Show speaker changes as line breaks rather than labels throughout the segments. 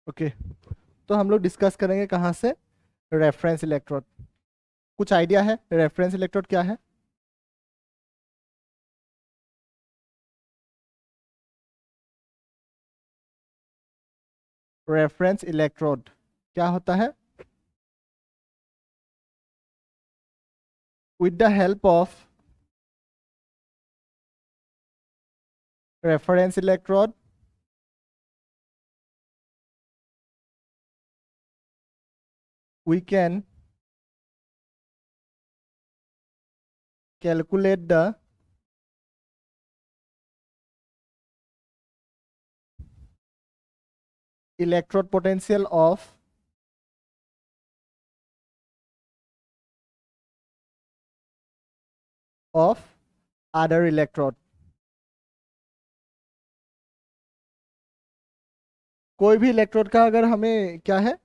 Okay, तो हम लोग डिस्कस करेंगे कहाँ से, रेफरेंस इलेक्ट्रोड। कुछ आइडिया है रेफरेंस इलेक्ट्रोड क्या है? रेफरेंस इलेक्ट्रोड क्या होता है? With the help of reference electrode we can calculate the electrode potential of other electrode। कोई भी इलेक्ट्रोड का अगर हमें क्या है,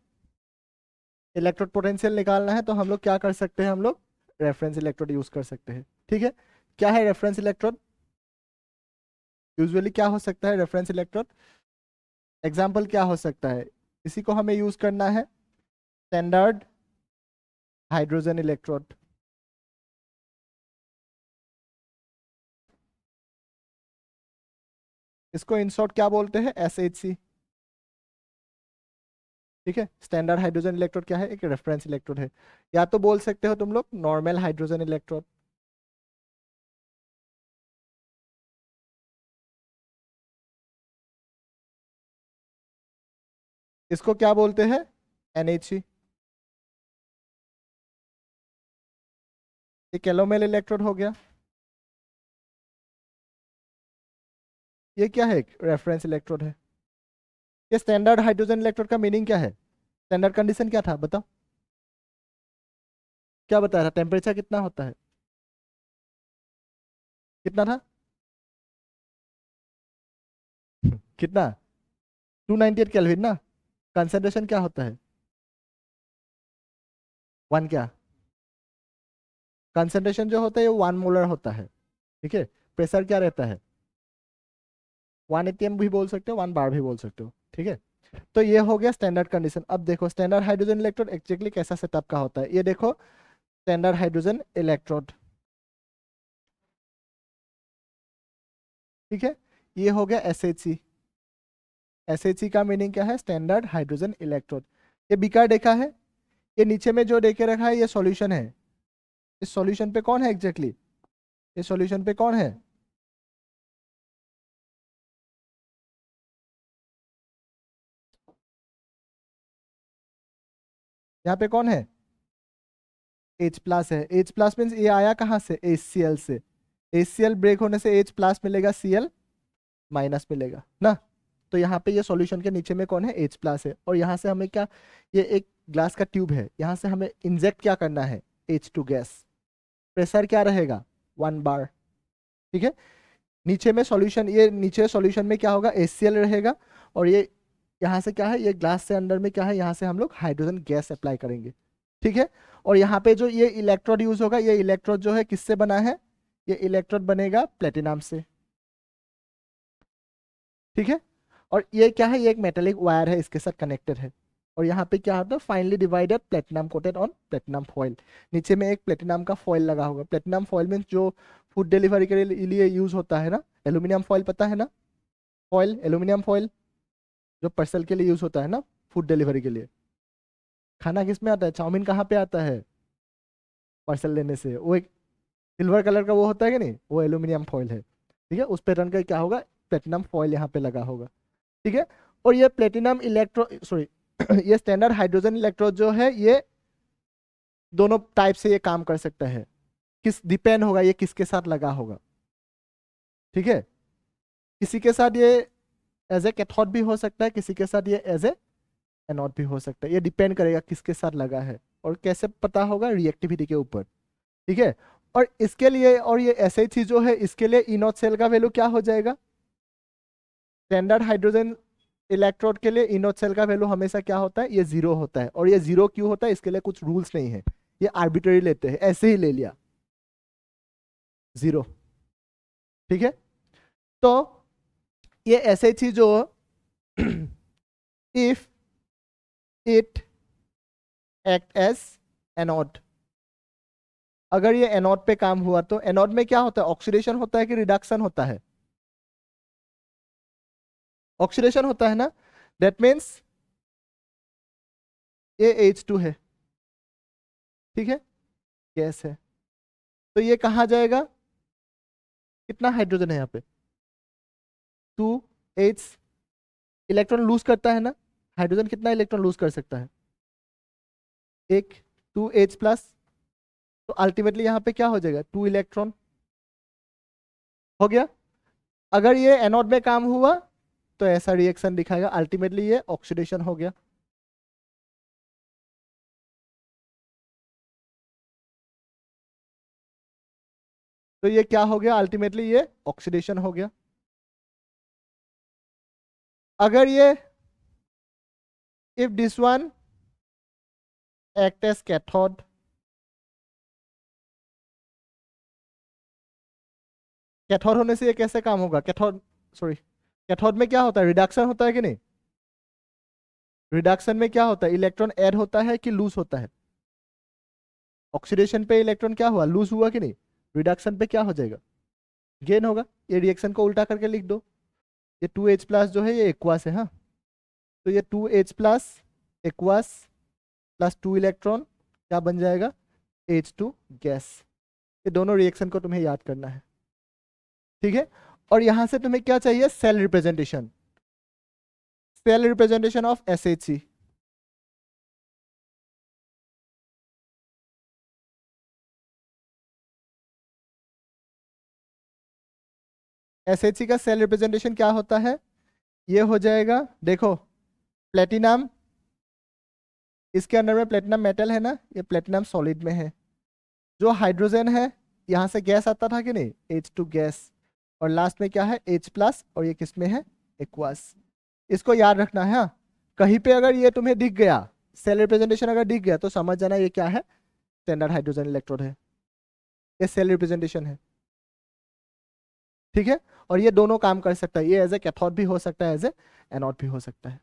इलेक्ट्रोड पोटेंशियल निकालना है, तो हम लोग क्या कर सकते हैं, हम लोग रेफरेंस इलेक्ट्रोड यूज कर सकते हैं। ठीक है, क्या है रेफरेंस इलेक्ट्रोड? यूजुअली क्या हो सकता है रेफरेंस इलेक्ट्रोड? एग्जाम्पल क्या हो सकता है? इसी को हमें यूज करना है, स्टैंडर्ड हाइड्रोजन इलेक्ट्रोड। इसको इन शॉर्ट क्या बोलते हैं, SHC। ठीक है, स्टैंडर्ड हाइड्रोजन इलेक्ट्रोड क्या है, एक रेफरेंस इलेक्ट्रोड है। या तो बोल सकते हो तुम लोग नॉर्मल हाइड्रोजन इलेक्ट्रोड। इसको क्या बोलते हैं, NHC। ये कैलोमेल इलेक्ट्रोड हो गया। ये क्या है, एक रेफरेंस इलेक्ट्रोड है। ये स्टैंडर्ड हाइड्रोजन इलेक्ट्रोड का मीनिंग क्या है? स्टैंडर्ड कंडीशन क्या था बताओ, क्या बताया था, टेम्परेचर कितना होता है, कितना था? कितना? 298 केल्विन ना। कंसंट्रेशन क्या होता है, 1 क्या? कंसंट्रेशन जो होता है वो 1 मोलर होता है। ठीक है, प्रेशर क्या रहता है, 1 atm भी बोल सकते हो, 1 बार भी बोल सकते हो। ठीक है, तो ये हो गया स्टैंडर्ड कंडीशन। अब देखो स्टैंडर्ड हाइड्रोजन इलेक्ट्रोड एक्जेक्टली कैसा सेटअप का होता है, ये देखो स्टैंडर्ड हाइड्रोजन इलेक्ट्रोड। ठीक है, ये हो गया SHC। SHC का मीनिंग क्या है, स्टैंडर्ड हाइड्रोजन इलेक्ट्रोड। ये बीकर देखा है, ये नीचे में जो देखे रखा है ये सॉल्यूशन है। इस सॉल्यूशन पे कौन है एग्जैक्टली, ये सॉल्यूशन पे कौन है? यहाँ पे कौन है, H+ है। H+ मीन्स ये आया कहाँ से, HCl से। HCl ब्रेक होने से H+ मिलेगा, Cl- मिलेगा ना। तो यहाँ पे ये सॉल्यूशन के नीचे में कौन है, H+ है। और यहाँ से हमें क्या, ये एक ग्लास का ट्यूब है, यहाँ से हमें इंजेक्ट क्या करना है, H2 गैस। प्रेशर क्या रहेगा, 1 बार। ठीक है, नीचे में सॉल्यूशन, ये नीचे सॉल्यूशन में क्या होगा, HCl रहेगा। और ये यहाँ से क्या है, ये ग्लास से अंदर में क्या है, यहाँ से हम लोग हाइड्रोजन गैस अप्लाई करेंगे। ठीक है, और यहाँ पे जो ये इलेक्ट्रोड यूज होगा, ये इलेक्ट्रोड जो है किससे बना है, ये इलेक्ट्रोड बनेगा प्लेटिनम से। ठीक है, और ये क्या है, ये एक मेटेलिक वायर है, इसके साथ कनेक्टेड है। और यहाँ पे क्या होता है, finally divided platinum coated on platinum foil. नीचे में एक प्लेटिनम का फॉइल लगा होगा। प्लेटिनम फॉइल मीन्स जो फूड डिलीवरी के लिए यूज होता है ना, एल्यूमिनियम फॉइल पता है ना, फॉइल, एल्यूमिनियम फॉइल जो पार्सल के लिए यूज होता है ना, फूड डिलीवरी के लिए। खाना किस में आता है, चाउमीन कहाँ पे आता है, पार्सल लेने से, वो एक सिल्वर कलर का वो होता है कि नहीं, वो एल्यूमिनियम फॉइल है। ठीक है, उस पे रन का क्या होगा, प्लेटिनम फॉइल यहाँ पे लगा होगा। ठीक है, और ये प्लेटिनम इलेक्ट्रो सॉरी ये स्टैंडर्ड हाइड्रोजन इलेक्ट्रोड जो है, ये दोनों टाइप से ये काम कर सकता है। किस डिपेंड होगा ये किसके साथ लगा होगा। ठीक है, किसी के साथ ये एज ए कैथोड भी हो सकता है, किसी के साथ ये एज ए एनोड भी हो सकता है। ये डिपेंड करेगा किसके साथ लगा है, और कैसे पता होगा, रिएक्टिविटी के ऊपर। ठीक है, और इसके लिए, और ये ऐसे ही चीज जो है, इसके लिए इनोड सेल का वैल्यू क्या हो जाएगा, स्टैंडर्ड हाइड्रोजन इलेक्ट्रोड के लिए इनोड सेल का वैल्यू हमेशा क्या होता है, ये 0 होता है। और ये 0 क्यों होता है, इसके लिए कुछ रूल्स नहीं है, ये आर्बिट्ररी लेते हैं, ऐसे ही ले लिया 0। ठीक है, तो ये ऐसे चीज जो if it act as anode. अगर ये एनोड पे काम हुआ तो एनोड में क्या होता है, ऑक्सीडेशन होता है कि रिडक्शन होता है? ऑक्सीडेशन होता है ना। दैट मीन्स ये H2 है, ठीक है, गैस है। तो ये कहाँ जाएगा, कितना हाइड्रोजन है यहाँ पे, 2H, इलेक्ट्रॉन लूज करता है ना, हाइड्रोजन कितना इलेक्ट्रॉन लूज कर सकता है, एक, 2H+। तो अल्टीमेटली यहाँ पे क्या हो जाएगा, 2 इलेक्ट्रॉन हो गया। अगर ये एनोड में काम हुआ तो ऐसा रिएक्शन दिखाएगा, अल्टीमेटली ये ऑक्सीडेशन हो गया। तो ये क्या हो गया, अल्टीमेटली ये ऑक्सीडेशन हो गया। अगर ये if this one act as cathode, cathode होने से ये कैसे काम होगा, कैथोड, सॉरी, कैथोड में क्या होता है, रिडक्शन होता है कि नहीं? रिडक्शन में क्या होता है, इलेक्ट्रॉन ऐड होता है कि लूज होता है? ऑक्सीडेशन पे इलेक्ट्रॉन क्या हुआ, लूज हुआ कि नहीं? रिडक्शन पे क्या हो जाएगा, गेन होगा। ये रिएक्शन को उल्टा करके लिख दो, ये 2H+ जो है ये एक्वास है, हाँ। तो ये 2H+ एक्वास प्लस 2 इलेक्ट्रॉन क्या बन जाएगा, H2 गैस। ये दोनों रिएक्शन को तुम्हें याद करना है, ठीक है। और यहां से तुम्हें क्या चाहिए, cell representation, cell representation of SHC। SHC का सेल रिप्रेजेंटेशन क्या होता है, ये हो जाएगा, देखो प्लेटिनम, इसके अंदर में प्लेटिनम मेटल है ना, ये प्लेटिनम सॉलिड में है। जो हाइड्रोजन है यहाँ से गैस आता था कि नहीं, H2 गैस, और लास्ट में क्या है, H+, और ये किस में है, एक्वास। इसको याद रखना है, हाँ। कहीं पे अगर ये तुम्हें दिख गया, सेल रिप्रेजेंटेशन अगर दिख गया तो समझ जाना ये क्या है, स्टैंडर्ड हाइड्रोजन इलेक्ट्रोड है, ये सेल रिप्रेजेंटेशन है, ठीक है। और ये दोनों काम कर सकता है, ये एज ए कैथोड भी हो सकता है, एज ए एनोड भी हो सकता है।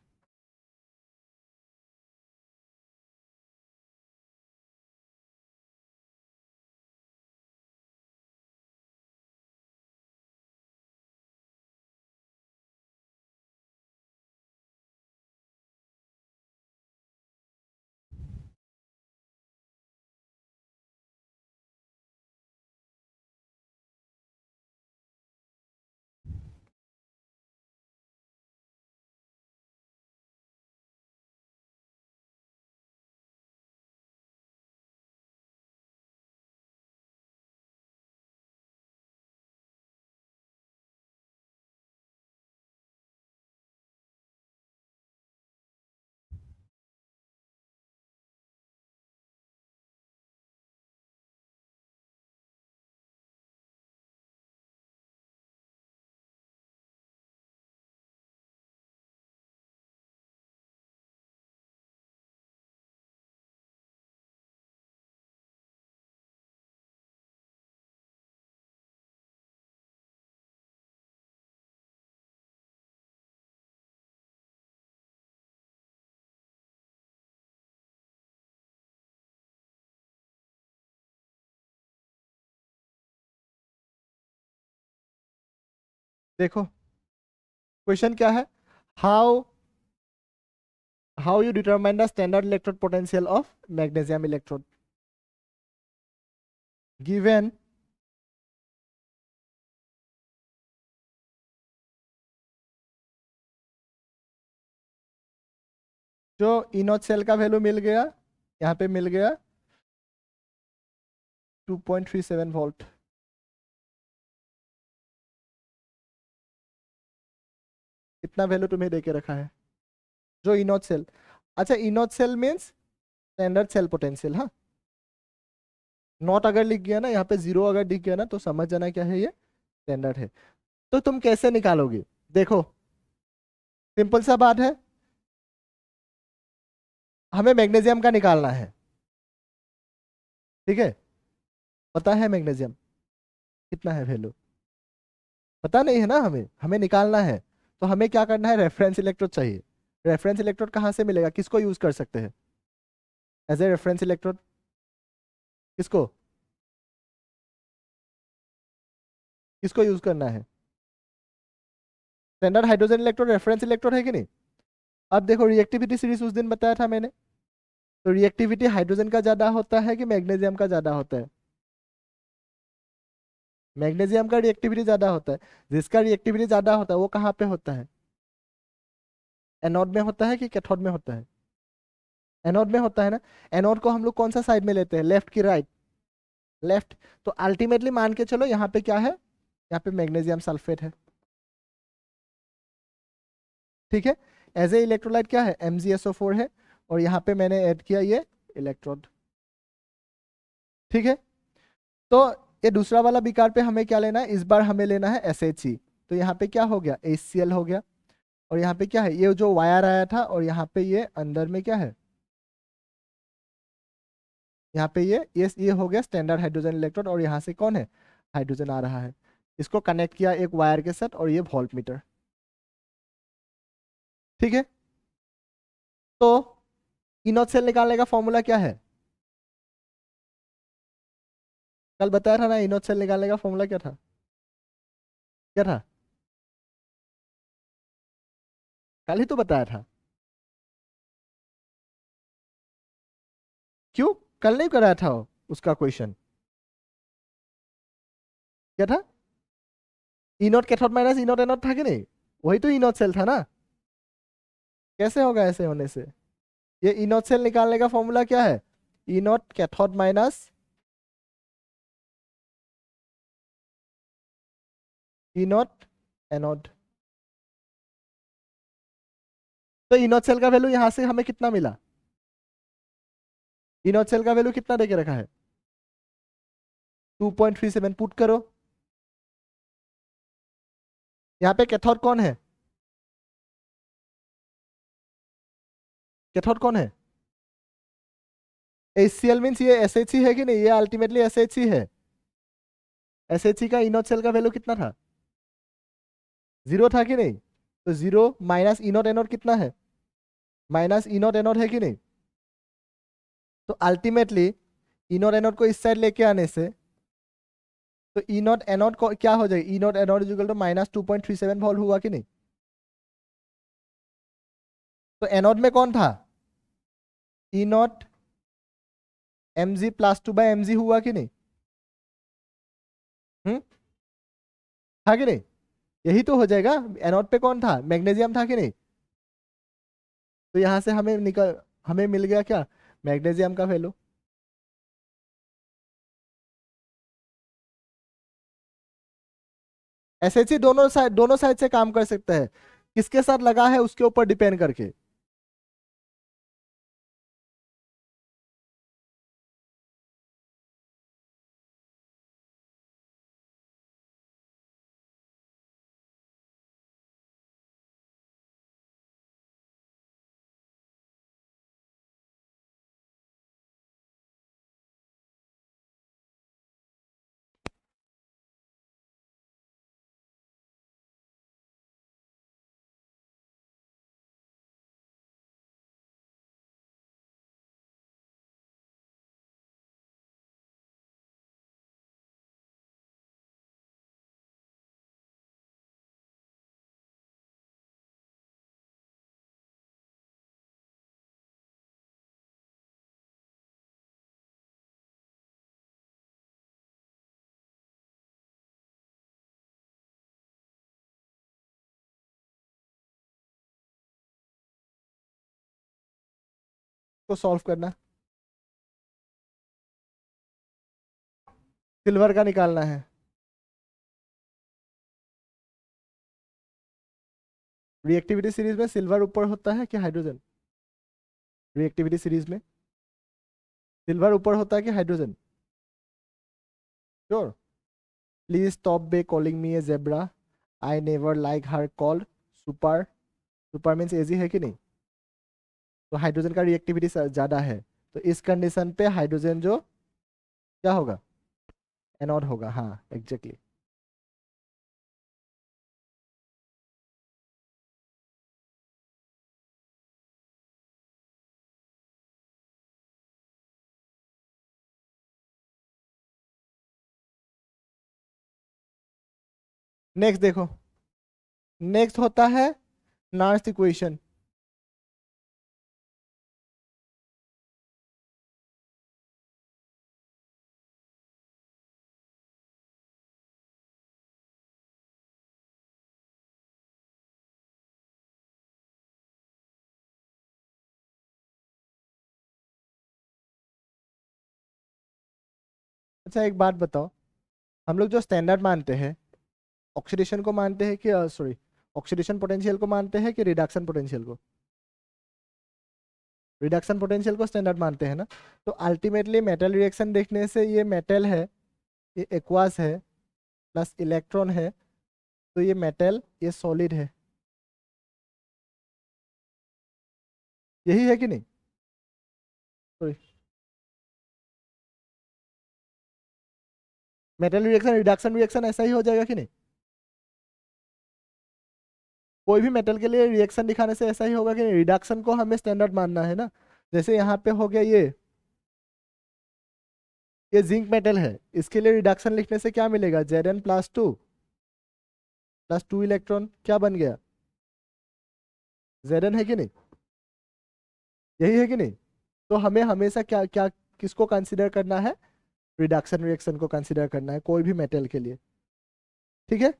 देखो क्वेश्चन क्या है, how how you determine the standard electrode potential of magnesium electrode given जो इनोच सेल का वैल्यू मिल गया, यहाँ पे मिल गया 2.37 वोल्ट। इतना वैल्यू तुम्हें देके रखा है जो इनोच सेल। अच्छा, E nought cell means standard cell potential, हाँ। नॉट अगर लिख गया ना यहाँ पे, जीरो अगर दिख गया ना, तो समझ जाना क्या है, ये स्टैंडर्ड है। तो तुम कैसे निकालोगे, देखो सिंपल सा बात है, हमें मैग्नीशियम का निकालना है, ठीक है। पता है मैग्नीशियम कितना है वैल्यू, पता नहीं है ना, हमें हमें निकालना है। तो हमें क्या करना है, रेफरेंस इलेक्ट्रोड चाहिए। रेफरेंस इलेक्ट्रोड कहाँ से मिलेगा, किसको यूज कर सकते हैं एज ए रेफरेंस इलेक्ट्रोड, किसको किसको यूज करना है? Standard hydrogen electrode reference electrode है कि नहीं? अब देखो रिएक्टिविटी सीरीज उस दिन बताया था मैंने, तो रिएक्टिविटी हाइड्रोजन का ज्यादा होता है कि मैग्नीशियम का ज्यादा होता है? मैग्नीशियम का रिएक्टिविटी ज्यादा होता है। जिसका रिएक्टिविटी ज्यादा होता है वो कहाँ पे होता है? एनोड में होता है कि कैथोड में होता है? एनोड में होता है ना। एनोड को हम लोग कौन सा साइड में लेते हैं, लेफ्ट की राइट? लेफ्ट। तो अल्टीमेटली मान के चलो यहाँ पे क्या है, यहाँ पे मैग्नीशियम सल्फेट है, ठीक है। एज ए इलेक्ट्रोलाइट क्या है, MgSO4 है, और यहाँ पे मैंने ऐड किया ये इलेक्ट्रोड, ठीक है। तो ये दूसरा वाला विकार पे हमें क्या लेना है, इस बार हमें लेना है SHE। तो यहाँ पे क्या हो गया, HCl हो गया, और यहाँ पे क्या है, ये जो वायर आया था, और यहाँ पे ये अंदर में क्या है, यहाँ पे ये हो गया स्टैंडर्ड हाइड्रोजन इलेक्ट्रोड, और यहाँ से कौन है, हाइड्रोजन आ रहा है। इसको कनेक्ट किया एक वायर के साथ, और ये वोल्ट मीटर, ठीक है। तो इनोड सेल निकालने का फॉर्मूला क्या है, कल बताया था ना, इनोड सेल निकालने का फॉर्मूला क्या था, क्या था? कल ही तो बताया था। क्यों, कल नहीं कराया था उसका क्वेश्चन? क्या था? Inode cathode minus inode anode था कि नहीं? वही तो इनोड सेल था ना। कैसे होगा ऐसे होने से? ये इनोड सेल निकालने का फॉर्मूला क्या है, inode cathode minus inode anode. तो इनोड सेल का वैल्यू यहां से हमें कितना मिला, इनोड सेल का वैल्यू कितना देके रखा है, 2.37 पुट करो। यहाँ पे कैथोड कौन है, कैथोड कौन है? HCl मीन्स ये SHE है कि नहीं, ये अल्टीमेटली SHE है। SHE का इनोड सेल का वैल्यू कितना था, 0 था कि नहीं? तो 0 माइनस इनोड एनोड कितना है, माइनस इनोड एनोड है कि नहीं? तो अल्टीमेटली इनोड एनोड को इस साइड लेके आने से, तो इनोड एनोड को क्या हो जाएगा, E anode anode equal to -2.37 volt हुआ कि नहीं? तो एनोड में कौन था, इनोड Mg+2/Mg हुआ कि नहीं? हम्म, था कि नहीं? यही तो हो जाएगा। एनोड पे कौन था, मैग्नीशियम था कि नहीं? तो यहां से हमें मिल गया क्या, मैग्नीशियम का वैल्यू। SHE दोनों साइड से काम कर सकता है, किसके साथ लगा है उसके ऊपर डिपेंड करके। को सॉल्व करना, सिल्वर का निकालना है। रिएक्टिविटी सीरीज में सिल्वर ऊपर होता है कि हाइड्रोजन, रिएक्टिविटी सीरीज में सिल्वर ऊपर होता है कि हाइड्रोजन? श्योर। प्लीज स्टॉप बे calling me a zebra, I never like her called super. Super means AG है कि नहीं? तो हाइड्रोजन का रिएक्टिविटी ज्यादा है, तो इस कंडीशन पे हाइड्रोजन जो क्या होगा, एनोड होगा, हाँ एग्जैक्टली। नेक्स्ट देखो, नेक्स्ट होता है नार्थ इक्वेशन। अच्छा एक बात बताओ, हम लोग जो स्टैंडर्ड मानते हैं, ऑक्सीडेशन को मानते हैं कि सॉरी, ऑक्सीडेशन पोटेंशियल को मानते हैं कि रिडक्शन पोटेंशियल को? रिडक्शन पोटेंशियल को स्टैंडर्ड मानते हैं ना। तो अल्टीमेटली मेटल रिएक्शन देखने से ये मेटल है, ये एक्वास है, प्लस इलेक्ट्रॉन है, तो ये मेटल, ये सॉलिड है, यही है कि नहीं? Sorry, metal reaction reduction reaction ऐसा ही हो जाएगा कि नहीं? कोई भी मेटल के लिए रिएक्शन दिखाने से ऐसा ही होगा कि नहीं? रिडक्शन को हमें स्टैंडर्ड मानना है ना। जैसे यहाँ पे हो गया ये जिंक मेटल है, इसके लिए रिडक्शन लिखने से क्या मिलेगा? Zn+2 इलेक्ट्रॉन क्या बन गया? Zn है कि नहीं? यही है कि नहीं? तो हमें हमेशा क्या क्या किसको कंसीडर करना है? रिडक्शन रिएक्शन को कंसीडर करना है कोई भी मेटल के लिए, ठीक है।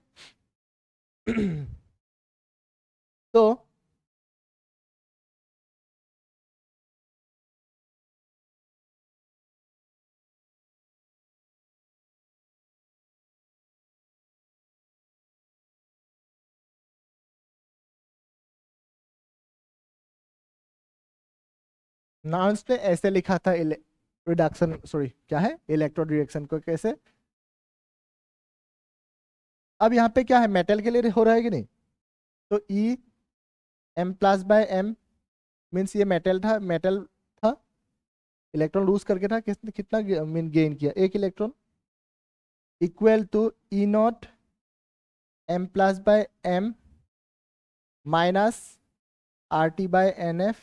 तो नार्स ने ऐसे लिखा था, रिडक्शन सॉरी क्या है, इलेक्ट्रॉन रिएक्शन को कैसे। अब यहाँ पे क्या है, मेटल के लिए हो रहा है कि नहीं? तो E m+/m मीन्स ये मेटल था, इलेक्ट्रॉन लूज करके था, कितना मीन गेन किया? एक electron, equal to E0 m+/m minus RT/NF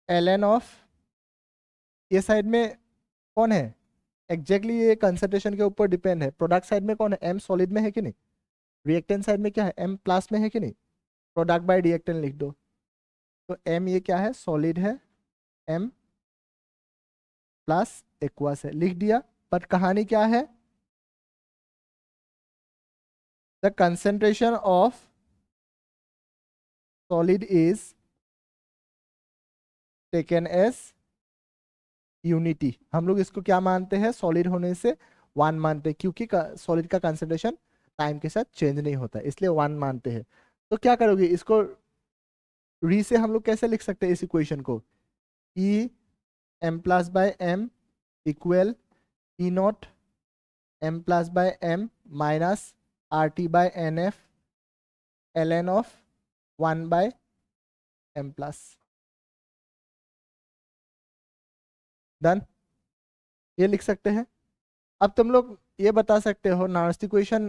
ln of, ये साइड में कौन है एग्जैक्टली ये कंसंट्रेशन के ऊपर डिपेंड है। प्रोडक्ट साइड में कौन है? M सॉलिड में है कि नहीं? रिएक्टेंट साइड में क्या है? M प्लस में है कि नहीं? प्रोडक्ट बाय रिएक्टेंट लिख दो। तो M ये क्या है? सॉलिड है, M प्लस एक्वस है, लिख दिया। पर कहानी क्या है? The concentration of solid is taken as unity. हम लोग इसको क्या मानते हैं? सॉलिड होने से 1 मानते हैं, क्योंकि सॉलिड का कंसेंट्रेशन टाइम के साथ चेंज नहीं होता, इसलिए 1 मानते हैं। तो क्या करोगे इसको, री से हम लोग कैसे लिख सकते हैं इस इक्वेशन को? E m+/m equal E0 m+/m minus RT/NF ln of 1/m+। Done, ये लिख सकते हैं। अब तुम लोग ये बता सकते हो, नार्स इक्वेशन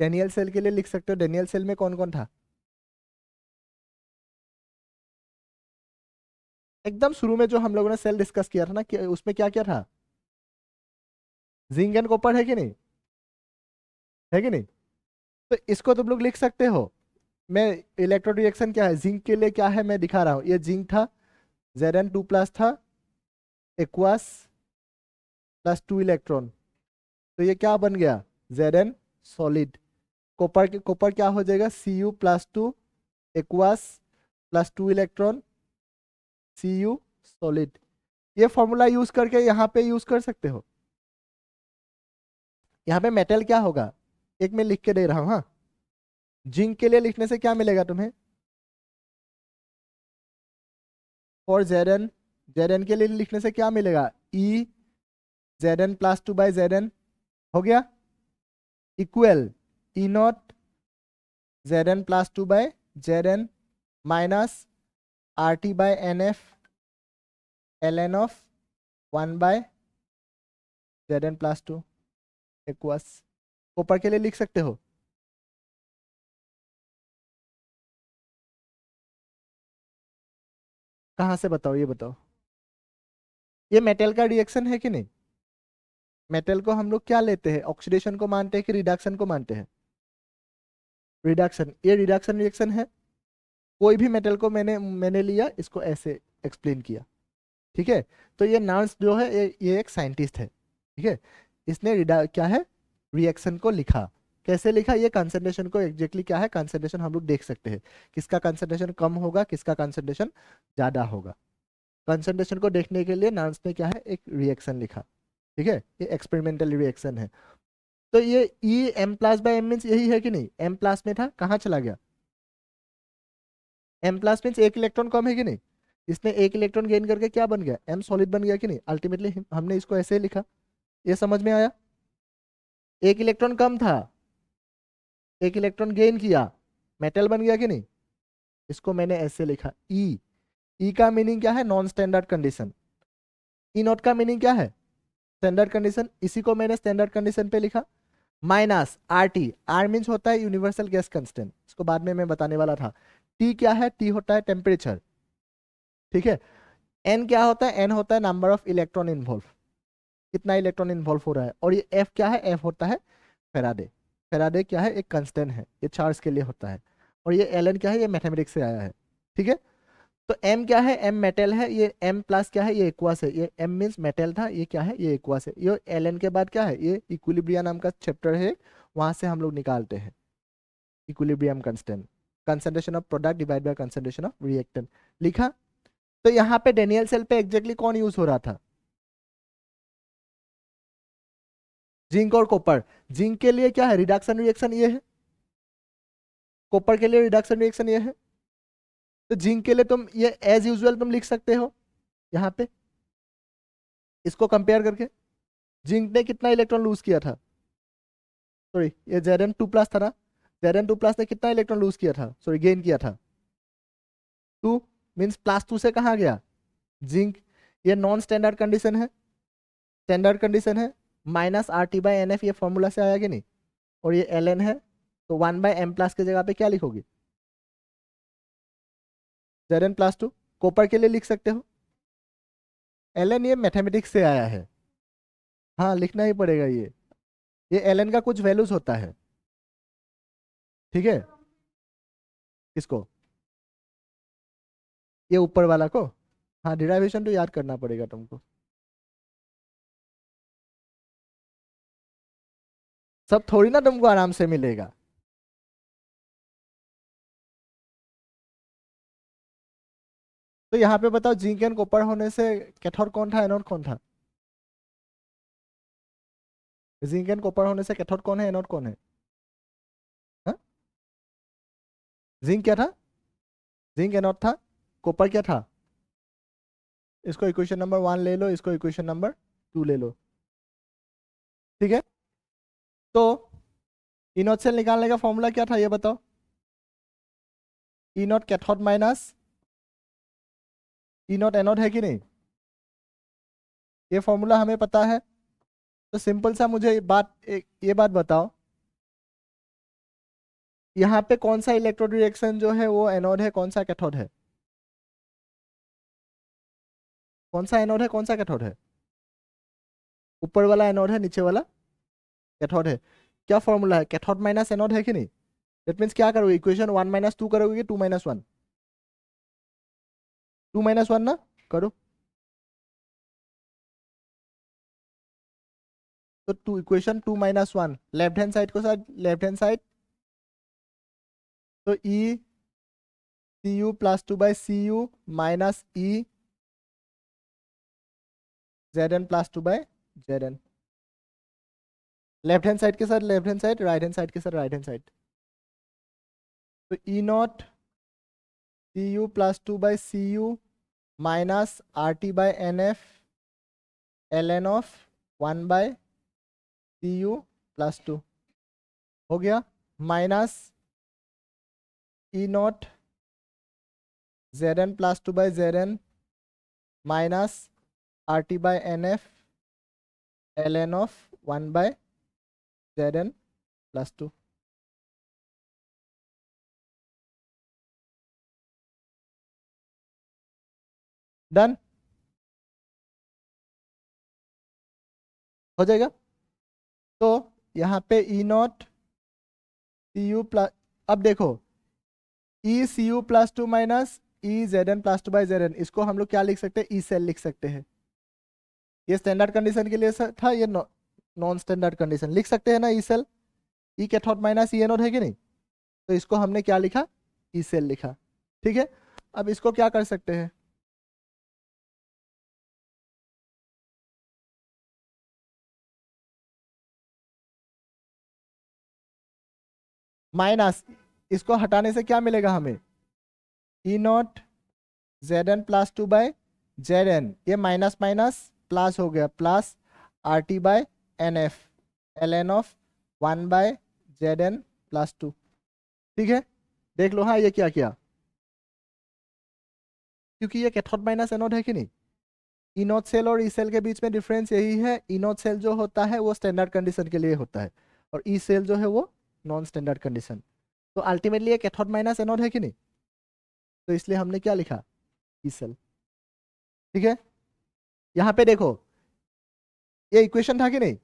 डेनियल सेल के लिए लिख सकते हो। डेनियल सेल में कौन कौन था? एकदम शुरू में जो हम लोगों ने सेल डिस्कस किया था ना, कि उसमें क्या क्या था? जिंक एंड कॉपर है कि नहीं? है कि नहीं? तो इसको तुम लोग लिख सकते हो। मैं इलेक्ट्रो रिएक्शन क्या है जिंक के लिए क्या है मैं दिखा रहा हूँ। ये जिंक था, Zn2+ था, एक्वास +2 इलेक्ट्रॉन, तो ये क्या बन गया? Zn solid. कॉपर क्या हो जाएगा? Cu+2 aqueous +2 electron, Cu solid. ये फॉर्मूला यूज करके यहाँ पे यूज कर सकते हो। यहाँ पे मेटल क्या होगा, एक मैं लिख के दे रहा हूँ। हाँ, जिंक के लिए लिखने से क्या मिलेगा तुम्हें? फॉर Zn के लिए लिखने से क्या मिलेगा? E Zn+2/Zn हो गया, equal E0 Zn+2/Zn minus RT/NF ln of 1/Zn+2 aqueous. Copper के लिए लिख सकते हो। कहाँ से बताओ, ये बताओ। ये मेटल का रिएक्शन है कि नहीं? मेटल को हम लोग क्या लेते हैं, ऑक्सीडेशन को मानते हैं कि रिडक्शन को मानते हैं? रिडक्शन। ये रिडक्शन रिएक्शन है। कोई भी मेटल को मैंने मैंने लिया, इसको ऐसे एक्सप्लेन किया, ठीक है। तो ये नार्स जो है ये एक साइंटिस्ट है, ठीक है। इसने क्या है, रिएक्शन को लिखा। कैसे लिखा, ये कंसंट्रेशन को एग्जैक्टली क्या है, कंसंट्रेशन हम लोग देख सकते हैं, किसका कंसंट्रेशन कम होगा, किसका कंसंट्रेशन ज्यादा होगा। कंसंट्रेशन को देखने के लिए नार्स ने क्या है, एक रिएक्शन लिखा, ठीक है। ये एक्सपेरिमेंटल रिएक्शन है। तो ये E M plus by M means यही है कि नहीं, एम प्लस में था, कहाँ चला गया, एम प्लस मीन्स एक इलेक्ट्रॉन कम है कि नहीं। इसने एक इलेक्ट्रॉन गेन करके क्या बन गया, एम सॉलिड बन गया कि नहीं। अल्टीमेटली हमने इसको ऐसे ही लिखा। ये समझ में आया, एक इलेक्ट्रॉन कम था, एक इलेक्ट्रॉन गेन किया, मेटल बन गया कि नहीं। इसको मैंने ऐसे लिखा ई। ई का मीनिंग क्या है, non standard condition. E not का मीनिंग क्या है, स्टैंडर्ड कंडीशन। इसी को मैंने स्टैंडर्ड कंडीशन पे लिखा। Minus R T, R means होता है यूनिवर्सल गैस कांस्टेंट, इसको बाद में मैं बताने वाला था। टी क्या है, टी होता है टेम्परेचर, ठीक है। एन क्या होता है, एन होता है नंबर ऑफ इलेक्ट्रॉन इन्वॉल्व, कितना इलेक्ट्रॉन इन्वॉल्व हो रहा है। और ये एफ क्या है, एफ होता है फेराडे। फेराडे क्या है, एक कांस्टेंट है, ये चार्ज के लिए होता है। और ये एल एन क्या है, ये मैथमेटिक्स से आया है, ठीक है। तो एम क्या है, एम मेटल है, ये एम प्लस क्या है, ये एक्वस है। ये एम मीन्स मेटल था, ये क्या है, ये एक्वस है। ये एल एन के बाद क्या है, ये इक्विलिब्रियम नाम का चैप्टर है, वहां से हम लोग निकालते हैं equilibrium constant, concentration of product divide by concentration of reactant, लिखा। तो यहाँ पे डेनियल सेल पे एग्जैक्टली कौन यूज हो रहा था, जिंक और कॉपर। जिंक के लिए क्या है, रिडक्शन रिएक्शन ये है, कॉपर के लिए रिडक्शन रिएक्शन ये है। तो जिंक के लिए तुम ये एज यूजुअल तुम लिख सकते हो यहाँ पे, इसको कंपेयर करके। जिंक ने कितना इलेक्ट्रॉन लूज किया था, सॉरी ये Zn2+ था ना, Zn2+ ने कितना इलेक्ट्रॉन लूज किया था, सॉरी गेन किया था, 2। मीन्स +2 से कहाँ गया, जिंक। ये नॉन स्टैंडर्ड कंडीशन है, स्टैंडर्ड कंडीशन है। -RT/NF ये फॉर्मूला से आया कि नहीं। और ये Ln है, तो 1/m+ की जगह पे क्या लिखोगे, Zn+2। कॉपर के लिए लिख सकते हो Ln, ये मैथमेटिक्स से आया है, हाँ लिखना ही पड़ेगा ये Ln का कुछ वैल्यूज होता है, ठीक है। किसको, ये ऊपर वाला को, हाँ डिराइवेशन तो याद करना पड़ेगा तुमको, सब थोड़ी ना तुमको आराम से मिलेगा। तो यहाँ पे बताओ, जिंक एंड कॉपर होने से कैथोड कौन था, एनोड कौन था। जिंक एंड कॉपर होने से कैथोड कौन है, एनोड कौन है। हाँ? जिंक क्या था, जिंक एनोड था, कॉपर क्या था। इसको इक्वेशन नंबर 1 ले लो, इसको इक्वेशन नंबर 2 ले लो, ठीक है। तो इनोड सेल निकालने का फॉर्मूला क्या था, ये बताओ। E not cathode minus E not anode है कि नहीं, ये फॉर्मूला हमें पता है। तो सिंपल सा मुझे ये बात बताओ, यहाँ पे कौन सा इलेक्ट्रोड रिएक्शन जो है वो एनोड है, कौन सा कैथोड है, कौन सा एनोड है, कौन सा कैथोड है। ऊपर वाला एनोड है, नीचे वाला कैथोड है। क्या फॉर्मूला है, कैथोड माइनस एनोड है कि नहीं। दैट मीन्स क्या करोगे, इक्वेशन 1 - 2 करोगे, 2 - 1, 2 - 1 ना, करो। तो इक्वेशन 2 - 1 लेफ्ट हैंड साइड को साइड, लेफ्ट हैंड साइड। तो E Cu+2/Cu minus E Zn+2/Zn, left hand side के साथ left hand side, right hand side के साथ राइट हैंड साइड। तो E not Cu+2/Cu minus RT/NF ln of 1/Cu+2 हो गया, minus E not Zn+2/Zn minus RT/NF ln of 1/Zn+2। Done हो जाएगा। यहाँ पे E not C U plus, अब देखो ई C U plus two minus E Z N plus two by Z N, इसको हम लोग क्या लिख सकते हैं, ई सेल लिख सकते हैं। ये स्टैंडर्ड कंडीशन के लिए था, ये नॉन स्टैंडर्ड कंडीशन लिख सकते हैं ना, E cell, E cathode minus E anode है कि नहीं, तो इसको हमने क्या लिखा, ई सेल लिखा। ठीक है, अब इसको क्या कर सकते हैं, माइनस, इसको हटाने से क्या मिलेगा हमें, E not Z N plus two by Z N, ये माइनस माइनस प्लस हो गया, plus R T by N F L N of 1/Zn plus 2। ठीक है, देख लो, हाँ ये क्या किया, क्योंकि ये कैथोड माइनस एनोड है कि नहीं, इनोड सेल और ई सेल के बीच में डिफरेंस यही है, इनोड सेल जो होता है वो स्टैंडर्ड कंडीशन के लिए होता है, और ई सेल जो है वो नॉन स्टैंडर्ड कंडीशन। तो अल्टीमेटली ये कैथोड माइनस एनोड है कि नहीं, तो इसलिए हमने क्या लिखा, ई सेल। ठीक है, यहाँ पे देखो, ये इक्वेशन था कि नहीं,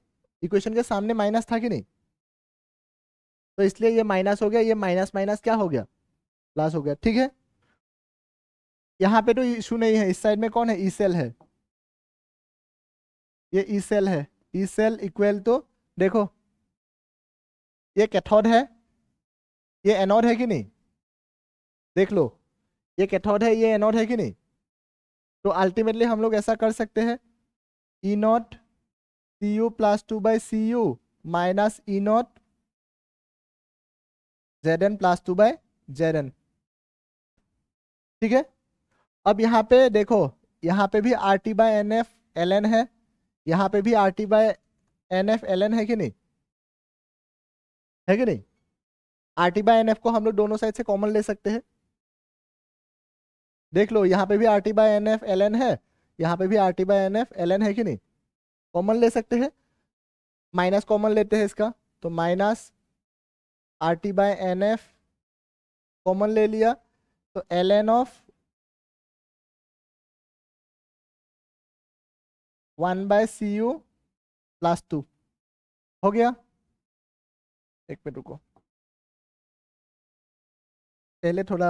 इक्वेशन के सामने माइनस था कि नहीं, तो इसलिए ये माइनस हो गया, ये माइनस माइनस क्या हो गया, प्लस हो गया। ठीक है, यहाँ पे तो इशू नहीं है, इस साइड में कौन है, ई सेल है, ये ई सेल है, ई सेल इक्वल तो देखो, ये कैथोड है, ये एनोड है कि नहीं, देख लो, ये कैथोड है, ये एनोड है कि नहीं, तो अल्टीमेटली हम लोग ऐसा कर सकते हैं, E not C U plus two by C U minus E not Z N plus two by Z N. ठीक है, अब यहाँ पे देखो, यहाँ पे भी R T by N F L N है, यहाँ पे भी R T by N F L N है कि नहीं, है कि नहीं, R T by N F को हम लोग दोनों साइड से कॉमन ले सकते हैं, देख लो, यहाँ पे भी R T by N F L N है, यहाँ पे भी R T by N F L N है कि नहीं, कॉमन ले सकते हैं, माइनस कॉमन लेते हैं इसका, तो minus R T by N F common ले लिया, तो L N of 1/Cu plus 2 हो गया। एक मिनट रुको, पहले थोड़ा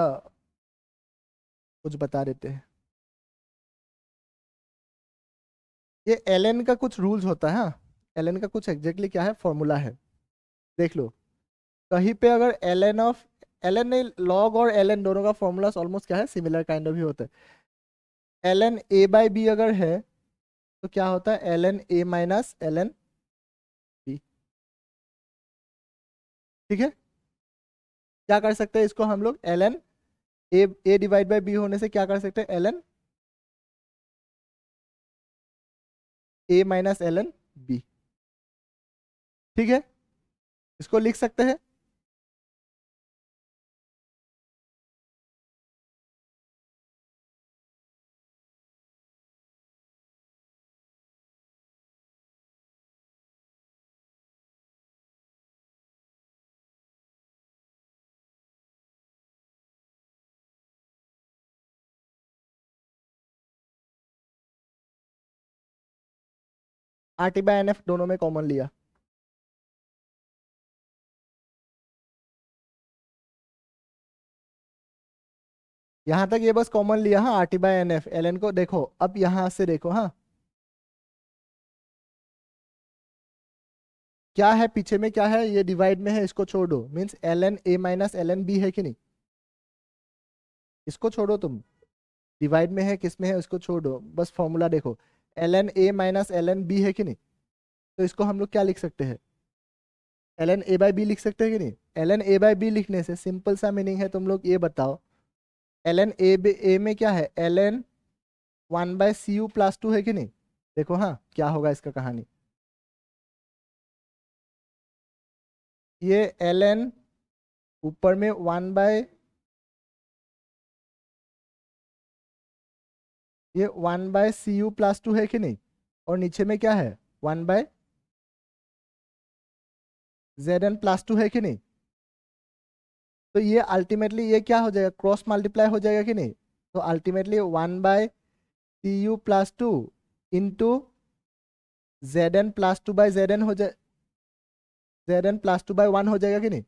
कुछ बता देते हैं, ये एल का कुछ रूल्स होता है, हाँ, एल का कुछ एग्जैक्टली क्या है, फॉर्मूला है, देख लो, कहीं पे अगर एल एन नहीं, लॉग और एल एन दोनों का फॉर्मूला ऑलमोस्ट क्या है, सिमिलर काइंड ऑफ ही होता है, L N A by B अगर है तो क्या होता है, L N A minus L N B. ठीक है, क्या कर सकते हैं इसको हम लोग, L N A divide by B होने से क्या कर सकते हैं, L N A minus L N B. ठीक है, इसको लिख सकते हैं, R T by N F दोनों में कॉमन लिया, यहां तक ये बस कॉमन लिया, हाँ, R T by N F L N को देखो, अब यहां से देखो, हाँ क्या है, पीछे में क्या है, ये डिवाइड में है, इसको छोड़ दो, means L N A minus L N B है कि नहीं, इसको छोड़ो तुम, डिवाइड में है, किस में है, इसको छोड़ दो, बस फॉर्मूला देखो, L N A minus L N B है कि नहीं, तो इसको हम लोग क्या लिख सकते हैं, L N A by B लिख सकते हैं कि नहीं, L N A by B लिखने से सिंपल सा मीनिंग है, तुम लोग ये बताओ, एल एन ए में क्या है, एल एन 1/Cu प्लस 2 है कि नहीं, देखो, हाँ क्या होगा इसका कहानी, ये एल एन ऊपर में 1 ये 1/Cu प्लस 2 है कि नहीं, और नीचे में क्या है, 1/Zn प्लस 2 है कि नहीं, तो ये अल्टीमेटली ये क्या हो जाएगा, क्रॉस मल्टीप्लाई हो जाएगा कि नहीं, तो ultimately 1/Cu plus 2 into Zn plus 2/Zn हो जाए, Zn+2/1 हो जाएगा कि नहीं?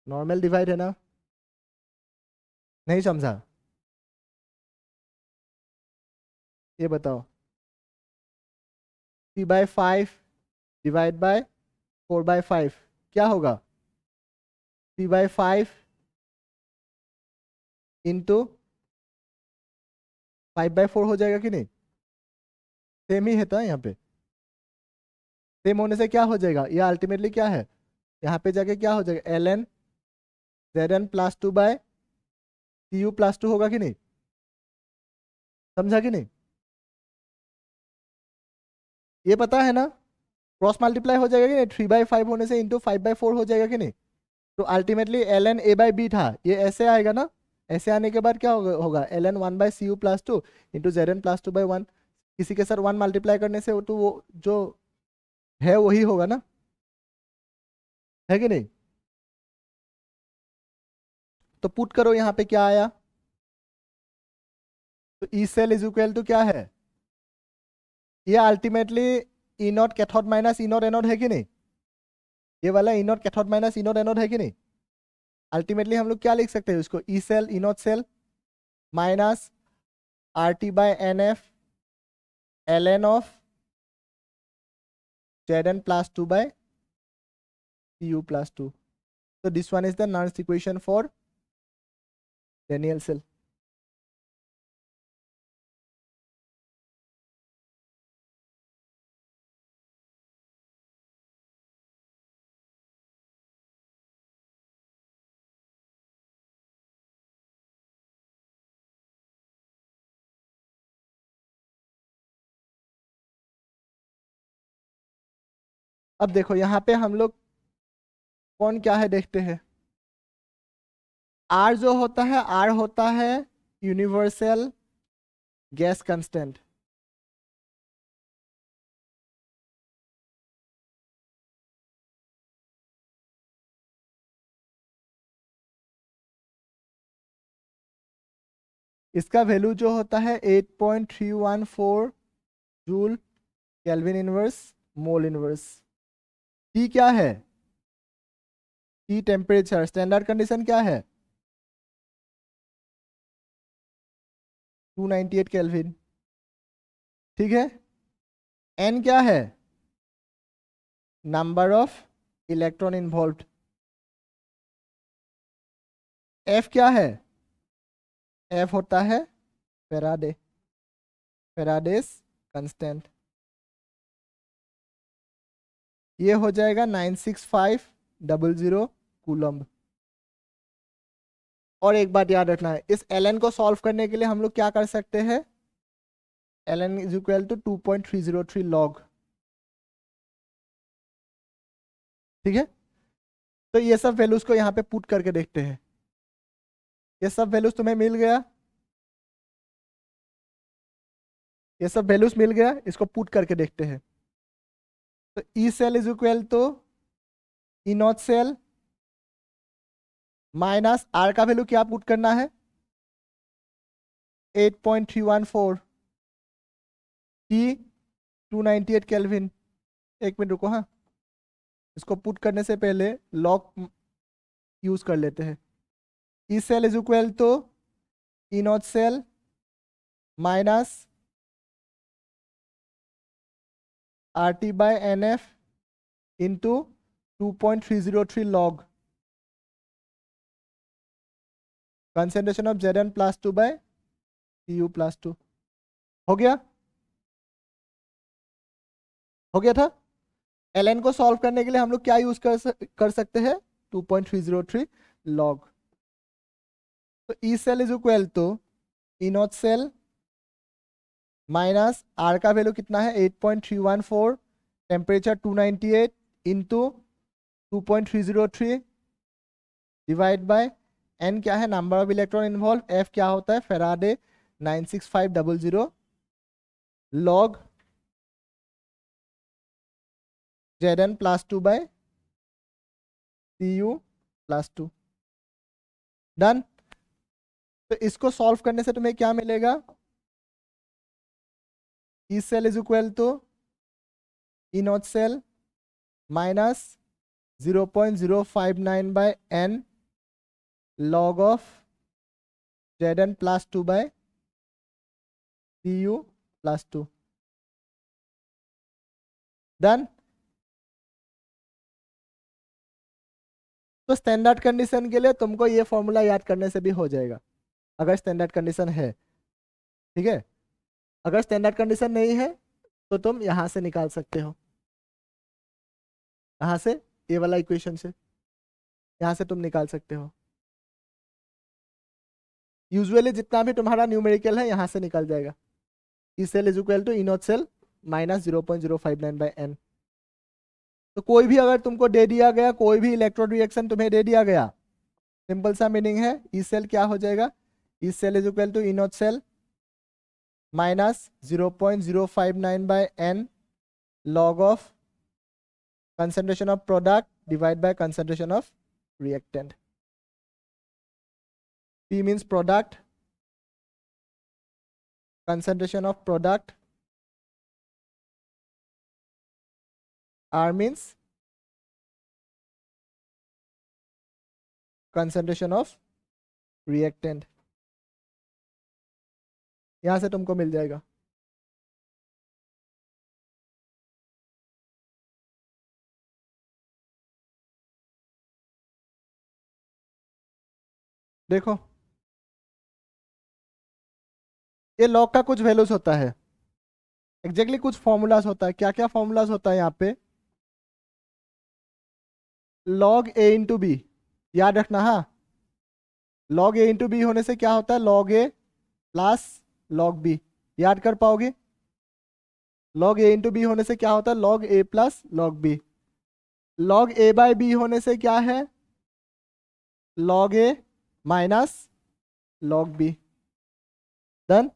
नॉर्मल डिवाइड है ना? नहीं समझा? ये बताओ। 3/5 डिवाइड बाय 4/5 क्या होगा? 3/5 इंटू 5/4 हो जाएगा कि नहीं? सेम ही है था यहाँ पे। सेम होने से क्या हो जाएगा? ये अल्टीमेटली क्या है? यहाँ पे जाके क्या हो जाएगा? ln Zn+2/Cu+2 होगा कि नहीं? समझा कि नहीं? ये पता है ना? क्रॉस मल्टीप्लाई हो जाएगा कि नहीं? 3/5 होने से इंटू 5/4 हो जाएगा कि नहीं? तो अल्टीमेटली ln a/b था, ये ऐसे आएगा ना? ऐसे आने के बाद क्या होगा? ln 1/Cu+2 into Zn+2/1। किसी के साथ 1 मल्टीप्लाई करने से तो वो जो है वही होगा ना, है कि नहीं? तो पुट करो, यहाँ पे क्या आया? तो E cell is equal to क्या है? ये ultimately E not cathode minus E not anode है कि नहीं? ये वाला E not cathode minus E not anode है कि नहीं? अल्टीमेटली हम लोग क्या लिख सकते हैं उसको? E cell E nought cell minus RT/NF ln of Zn+2/Cu+2. So this one is the Nernst equation for Daniell cell. अब देखो यहाँ पे हम लोग कौन क्या है देखते हैं। R जो होता है, R होता है यूनिवर्सल गैस कांस्टेंट। इसका वैल्यू जो होता है 8.314 joule kelvin inverse mole inverse. T क्या है? T टेम्परेचर, स्टैंडर्ड कंडीशन क्या है? 298 केल्विन। ठीक है। N क्या है? Number of electron involve. F क्या है? F होता है फेराडे, फेराडेस कांस्टेंट। ये हो जाएगा 96500 कूलम्ब। और एक बात याद रखना है, इस ln को सॉल्व करने के लिए हम लोग क्या कर सकते हैं? ln is equal to 2.303 log. ठीक है। तो ये सब वैल्यूज को यहाँ पे पुट करके देखते हैं। ये सब वैल्यूज तुम्हें मिल गया? ये सब वैल्यूज मिल गया, इसको पुट करके देखते हैं। तो E cell is equal to E nought cell minus R का वैल्यू क्या पुट करना है? 8.314 टी 298 केल्विन। एक मिनट रुको, हाँ इसको पुट करने से पहले लॉग यूज कर लेते हैं। E cell is equal to E nought cell minus RT/NF into 2.303 log concentration of Zn+2/Cu+2। हो गया? हो गया था। ln को सॉल्व करने के लिए हम लोग क्या यूज कर सकते हैं? 2.303 लॉग। तो E cell is equal to E nought cell minus R का वैल्यू कितना है? 8.314, temperature 298 into 2.303 divide by N क्या है? Number of electron involve. F क्या होता है? Faraday 96500 log Zn+2/Cu+2। डन। तो इसको सॉल्व करने से तुम्हें क्या मिलेगा? E cell is equal to E nought cell minus 0.059 by n log of Zn plus 2 by Pu plus 2। Done. तो स्टैंडर्ड कंडीशन के लिए तुमको ये फॉर्मूला याद करने से भी हो जाएगा, अगर स्टैंडर्ड कंडीशन है। ठीक है, अगर स्टैंडर्ड कंडीशन नहीं है तो तुम यहां से निकाल सकते हो, यहां से, ये वाला इक्वेशन से, यहां से तुम निकाल सकते हो। यूजुअली जितना भी तुम्हारा न्यूमेरिकल है यहां से निकल जाएगा। E cell is equal to E nought cell minus 0.059 by N. तो कोई भी अगर तुमको दे दिया गया, कोई भी इलेक्ट्रॉन रिएक्शन तुम्हें दे दिया गया, सिंपल सा मीनिंग है, ई सेल क्या हो जाएगा, E cell is equal to E nought cell minus 0.059 by N log of concentration of product divided by concentration of reactant. P means product, concentration of product, R means concentration of reactant। यहां से तुमको मिल जाएगा। देखो ये log का कुछ values होता है, एग्जैक्टली कुछ फॉर्मूलाज होता है। क्या क्या फॉर्मूलाज होता है यहाँ पे, लॉग ए इंटू बी, याद रखना। हाँ, लॉग ए इंटू बी होने से क्या होता है, log A plus log B, याद कर पाओगे। लॉग ए इंटू बी होने से क्या होता है, log A plus log B. Log A by B होने से क्या है, log A minus log B. Done.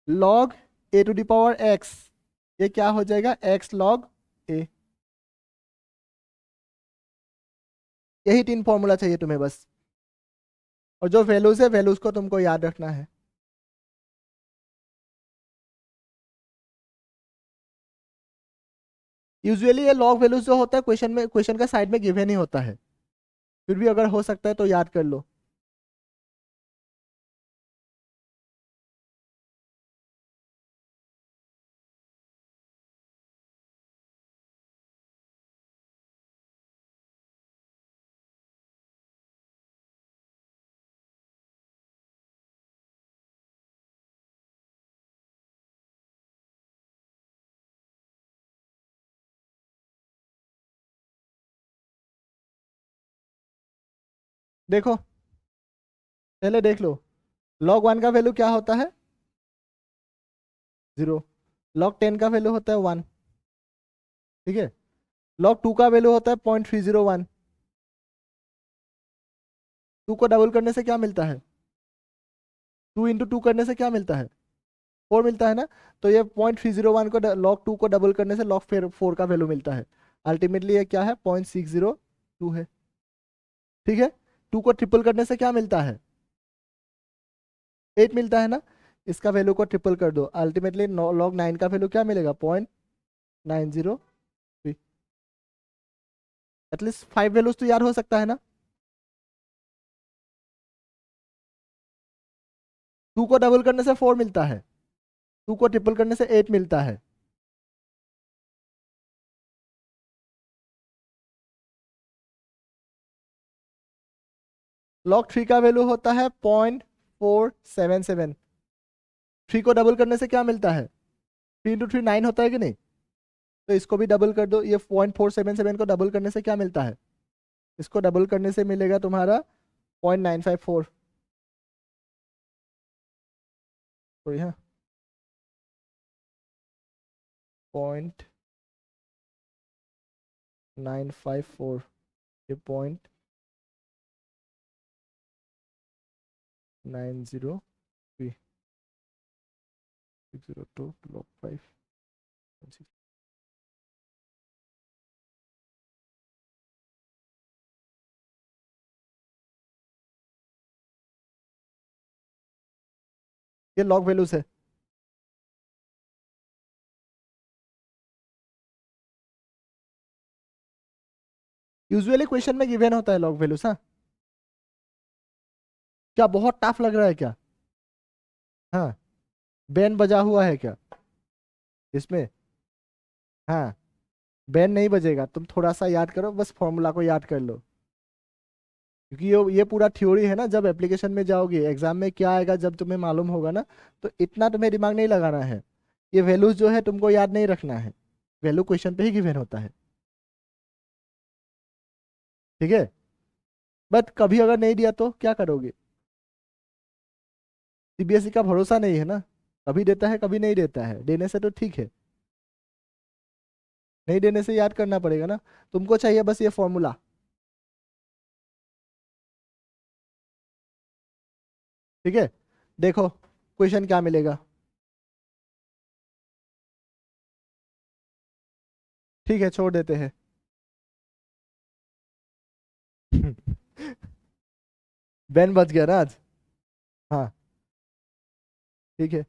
Log A to the power X, ये क्या हो जाएगा, एक्स लॉग ए। यही तीन फॉर्मूला चाहिए तुम्हें बस, और जो वैल्यूज है वैल्यूज को तुमको याद रखना है। यूजुअली ये लॉग वैल्यूज जो होता है क्वेश्चन में, क्वेश्चन का साइड में गिवन ही होता है, फिर भी अगर हो सकता है तो याद कर लो। देखो पहले देख लो, लॉग वन का वैल्यू क्या होता है, 0। लॉग 10 का वैल्यू होता है 1। ठीक है, लॉग 2 का वैल्यू होता है 0.301। 2 को डबल करने से क्या मिलता है, 2 इंटू 2 करने से क्या मिलता है, 4 मिलता है ना। तो ये 0.301 को लॉग 2 को डबल करने से लॉग 4 का वैल्यू मिलता है। अल्टीमेटली ये क्या है, 0.602 है। ठीक है, 2 को ट्रिपल करने से क्या मिलता है, 8 मिलता है ना। इसका वैल्यू को ट्रिपल कर दो, अल्टीमेटली लॉग 9 का वैल्यू क्या मिलेगा, 0.903। एटलीस्ट 5 वैल्यूज तो याद हो सकता है ना। 2 को डबल करने से 4 मिलता है, 2 को ट्रिपल करने से 8 मिलता है। लॉग 3 का वैल्यू होता है 0.477। 3 को डबल करने से क्या मिलता है, 3 इंटू 3 9 होता है कि नहीं। तो इसको भी डबल कर दो, ये 0.477 को डबल करने से क्या मिलता है, इसको डबल करने से मिलेगा तुम्हारा 0.954। सॉरी हाँ, 0.954, ये 0.903, 602 log 5। ये लॉग वैल्यूज है। यूजुअली क्वेश्चन में गिवन होता है लॉग वैल्यूज। हाँ, क्या बहुत टफ लग रहा है क्या? हाँ, बैन बजा हुआ है क्या इसमें? हाँ, बैन नहीं बजेगा, तुम थोड़ा सा याद करो, बस फॉर्मूला को याद कर लो, क्योंकि ये पूरा थ्योरी है ना। जब एप्लीकेशन में जाओगे, एग्जाम में क्या आएगा जब तुम्हें मालूम होगा ना, तो इतना तुम्हें दिमाग नहीं लगाना है। ये वैल्यूज जो है तुमको याद नहीं रखना है, वैल्यू क्वेश्चन पे ही गिवन होता है। ठीक है, बट कभी अगर नहीं दिया तो क्या करोगे? सीबीएसई का भरोसा नहीं है ना, कभी देता है कभी नहीं देता है, देने से तो ठीक है, नहीं देने से याद करना पड़ेगा ना। तुमको चाहिए बस ये फॉर्मूला। ठीक है, देखो क्वेश्चन क्या मिलेगा। ठीक है, छोड़ देते हैं। बैन बच गया ना आज। हाँ, ठीक है।